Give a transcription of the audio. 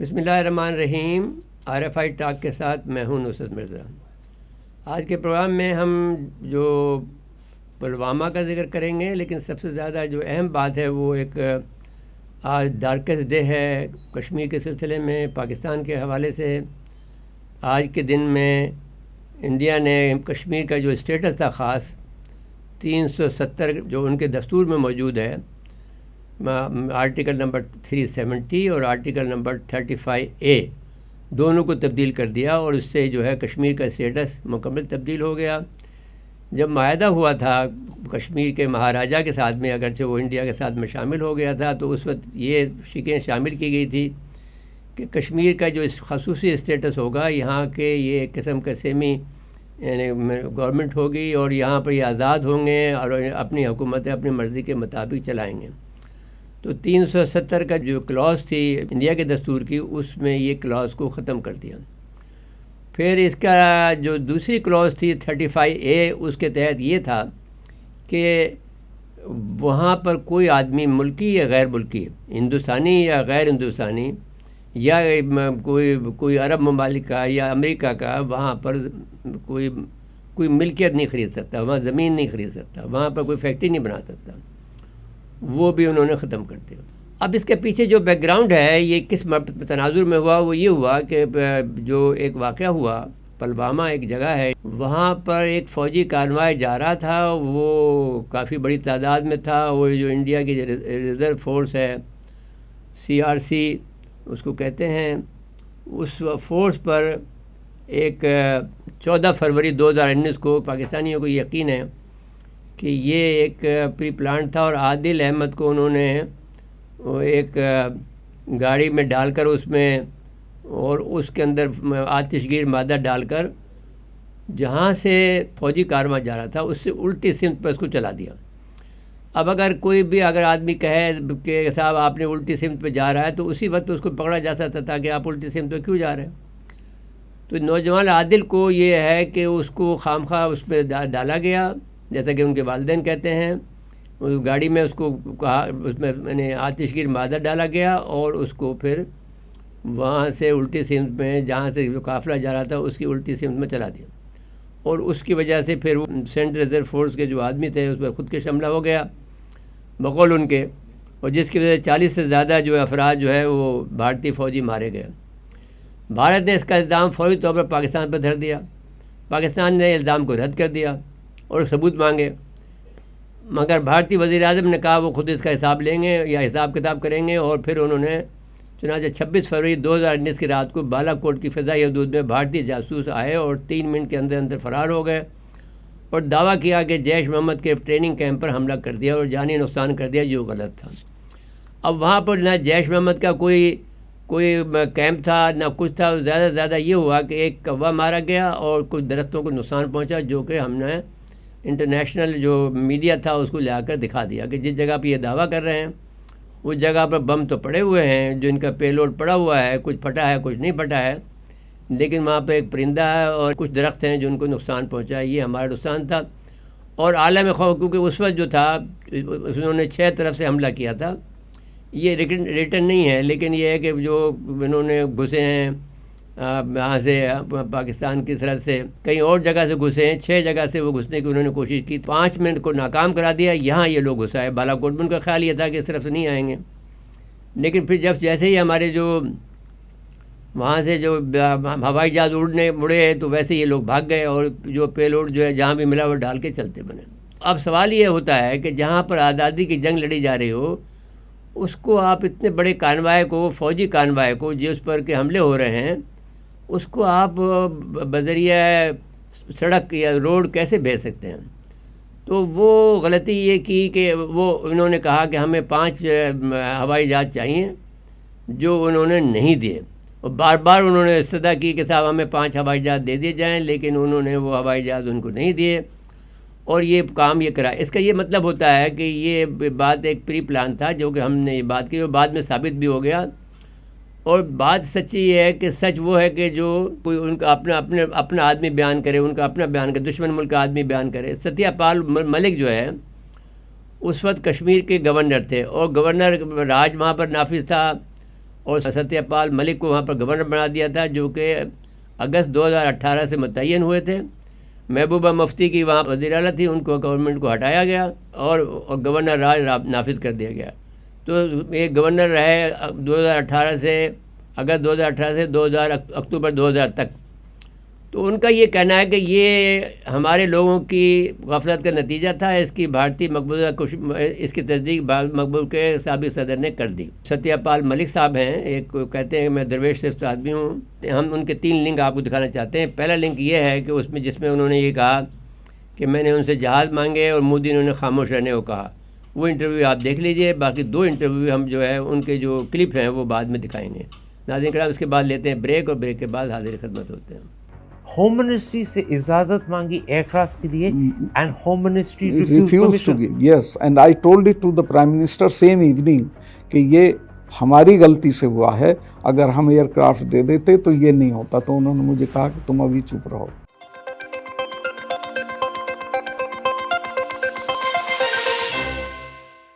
بسم اللہ الرحمن الرحیم۔ RFI ٹاک کے ساتھ میں ہوں نصرت مرزا۔ آج کے پروگرام میں ہم جو پلوامہ کا ذکر کریں گے، لیکن سب سے زیادہ جو اہم بات ہے وہ ایک آج ڈارکسٹ ڈے ہے کشمیر کے سلسلے میں پاکستان کے حوالے سے۔ آج کے دن میں انڈیا نے کشمیر کا جو اسٹیٹس تھا خاص 370 جو ان کے دستور میں موجود ہے، آرٹیکل نمبر 370 اور آرٹیکل نمبر 35A دونوں کو تبدیل کر دیا، اور اس سے جو ہے کشمیر کا اسٹیٹس مکمل تبدیل ہو گیا۔ جب معاہدہ ہوا تھا کشمیر کے مہاراجہ کے ساتھ میں، اگرچہ وہ انڈیا کے ساتھ میں شامل ہو گیا تھا، تو اس وقت یہ شکیں شامل کی گئی تھی کہ کشمیر کا جو خصوصی اسٹیٹس ہوگا، یہاں کے یہ ایک قسم کا سیمی یعنی گورنمنٹ ہوگی، اور یہاں پر یہ آزاد ہوں گے اور اپنی حکومتیں اپنی مرضی کے مطابق چلائیں گے۔ تو 370 کا جو کلاس تھی انڈیا کے دستور کی، اس میں یہ کلاس کو ختم کر دیا۔ پھر اس کا جو دوسری کلاس تھی 35A، اس کے تحت یہ تھا کہ وہاں پر کوئی آدمی ملکی یا غیر ملکی، ہندوستانی یا غیر ہندوستانی، یا کوئی عرب ممالک کا یا امریکہ کا، وہاں پر کوئی ملکیت نہیں خرید سکتا، وہاں زمین نہیں خرید سکتا، وہاں پر کوئی فیکٹری نہیں بنا سکتا، وہ بھی انہوں نے ختم کر دیا۔ اب اس کے پیچھے جو بیک گراؤنڈ ہے، یہ کس تناظر میں ہوا، وہ یہ ہوا کہ جو ایک واقعہ ہوا پلوامہ ایک جگہ ہے، وہاں پر ایک فوجی کانوائے جا رہا تھا، وہ کافی بڑی تعداد میں تھا۔ وہ جو انڈیا کی ریزرو فورس ہے CRC اس کو کہتے ہیں، اس فورس پر ایک 14 فروری 2019 کو پاکستانیوں کو یقین ہے کہ یہ ایک پری پلان تھا، اور عادل احمد کو انہوں نے ایک گاڑی میں ڈال کر اس میں، اور اس کے اندر آتش گیر مادہ ڈال کر جہاں سے فوجی کارواں جا رہا تھا اس سے الٹی سمت پر اس کو چلا دیا۔ اب اگر کوئی بھی آدمی کہے کہ صاحب آپ نے الٹی سمت پہ جا رہا ہے، تو اسی وقت اس کو پکڑا جا سکتا تھا کہ آپ الٹی سمت پہ کیوں جا رہے ہیں۔ تو نوجوان عادل کو یہ ہے کہ اس کو خام خواہ اس پہ ڈالا گیا، جیسا کہ ان کے والدین کہتے ہیں، اس گاڑی میں اس کو کہا، اس میں آتش گیر مادہ ڈالا گیا، اور اس کو پھر وہاں سے الٹی سمت میں، جہاں سے جو قافلہ جا رہا تھا اس کی الٹی سمت میں چلا دیا، اور اس کی وجہ سے پھر سینٹرل ریزرو فورس کے جو آدمی تھے اس پہ خودکش حملہ ہو گیا بقول ان کے، اور جس کی وجہ سے 40 سے زیادہ جو افراد جو ہے وہ بھارتی فوجی مارے گئے۔ بھارت نے اس کا الزام فوری طور پر پاکستان پر دھر دیا۔ پاکستان نے الزام کو رد کر دیا اور ثبوت مانگے، مگر بھارتی وزیر اعظم نے کہا وہ خود اس کا حساب لیں گے یا حساب کتاب کریں گے، اور پھر انہوں نے چنانچہ 26 فروری 2019 کی رات کو بالا کوٹ کی فضائی حدود میں بھارتی جاسوس آئے اور 3 منٹ کے اندر اندر فرار ہو گئے، اور دعویٰ کیا کہ جیش محمد کے ٹریننگ کیمپ پر حملہ کر دیا اور جانی نقصان کر دیا، جو غلط تھا۔ اب وہاں پر نہ جیش محمد کا کوئی کیمپ تھا نہ کچھ تھا، زیادہ سے زیادہ یہ ہوا کہ ایک کوا مارا گیا اور کچھ درختوں کو نقصان پہنچا، جو کہ ہم نے انٹرنیشنل جو میڈیا تھا اس کو لے آ کر دکھا دیا کہ جس جگہ پہ یہ دعویٰ کر رہے ہیں اس جگہ پر بم تو پڑے ہوئے ہیں، جو ان کا پے لوڈ پڑا ہوا ہے، کچھ پھٹا ہے کچھ نہیں پھٹا ہے، لیکن وہاں پہ ایک پرندہ ہے اور کچھ درخت ہیں جو ان کو نقصان پہنچا ہے، یہ ہمارا نقصان تھا۔ اور عالم خوف، کیونکہ اس وقت جو تھا انہوں نے 6 طرف سے حملہ کیا تھا، یہ ریٹن نہیں ہے، لیکن یہ ہے کہ جو انہوں نے گھسے ہیں یہاں سے پاکستان کی سرحد سے کہیں اور جگہ سے گھسے ہیں، 6 جگہ سے وہ گھسنے کی انہوں نے کوشش کی، 5 منٹ کو ناکام کرا دیا۔ یہاں یہ لوگ گھسا ہے بالا کوٹ میں، ان کا خیال یہ تھا کہ اس طرف سے نہیں آئیں گے، لیکن پھر جیسے ہی ہمارے جو وہاں سے جو ہوائی جہاز مڑے تو ویسے یہ لوگ بھاگ گئے، اور جو پے لوڈ جو ہے جہاں بھی ملا وہ ڈال کے چلتے بنے۔ اب سوال یہ ہوتا ہے کہ جہاں پر آزادی کی جنگ لڑی جا رہی ہو، اس کو آپ اتنے بڑے کانوائے کو، فوجی کانوائے کو جس پر کے حملے ہو رہے ہیں، اس کو آپ بذریعہ سڑک یا روڈ کیسے بھیج سکتے ہیں؟ تو وہ غلطی یہ کی کہ انہوں نے کہا کہ ہمیں 5 ہوائی جہاز چاہیے، جو انہوں نے نہیں دیے، اور بار بار انہوں نے استدعا کی کہ صاحب ہمیں 5 ہوائی جہاز دے دیے جائیں، لیکن انہوں نے وہ ہوائی جہاز ان کو نہیں دیے، اور یہ کام یہ کرا۔ اس کا یہ مطلب ہوتا ہے کہ یہ بات ایک پری پلان تھا، جو کہ ہم نے یہ بات کی اور بعد میں ثابت بھی ہو گیا۔ اور بات سچی یہ ہے کہ سچ وہ ہے کہ جو کوئی ان کا اپنا آدمی بیان کرے، ان کا اپنا بیان کرے، دشمن ملک کا آدمی بیان کرے۔ ستیہ پال ملک جو ہے اس وقت کشمیر کے گورنر تھے، اور گورنر راج وہاں پر نافذ تھا، اور ستیہ پال ملک کو وہاں پر گورنر بنا دیا تھا، جو کہ اگست 2018 سے متعین ہوئے تھے۔ محبوبہ مفتی کی وہاں وزیر اعلیٰ تھی، ان کو گورنمنٹ کو ہٹایا گیا اور گورنر راج نافذ کر دیا گیا۔ تو ایک گورنر رہے 2018 سے اگست 2018 سے اکتوبر 2000 تک۔ تو ان کا یہ کہنا ہے کہ یہ ہمارے لوگوں کی غفلت کا نتیجہ تھا، اس کی بھارتی مقبوضہ اس کی تصدیق مقبول کے سابق صدر نے کر دی۔ ستیہ پال ملک صاحب ہیں، ایک کہتے ہیں کہ میں درویش صرف آدمی ہوں۔ ہم ان کے 3 لنک آپ کو دکھانا چاہتے ہیں۔ پہلا لنک یہ ہے کہ جس میں انہوں نے یہ کہا کہ میں نے ان سے جہاز مانگے اور مودی نے انہیں خاموش رہنے کو کہا۔ وہ انٹرویو آپ دیکھ لیجئے، باقی 2 انٹرویو ہم جو ہے ان کے جو کلپ ہیں وہ بعد میں دکھائیں گے۔ ناظرین کرام، اس کے بعد لیتے ہیں بریک، اور بریک کے بعد حاضر خدمت ہوتے ہیں۔ ہوم منسٹری سے اجازت مانگی ایئر کرافٹ کے لیے and home ministry refused to give. Yes, and I told it to the Prime Minister same evening کہ یہ ہماری غلطی سے ہوا ہے، اگر ہم ایئر کرافٹ دے دیتے تو یہ نہیں ہوتا۔ تو انہوں نے مجھے کہا کہ تم ابھی چپ رہو۔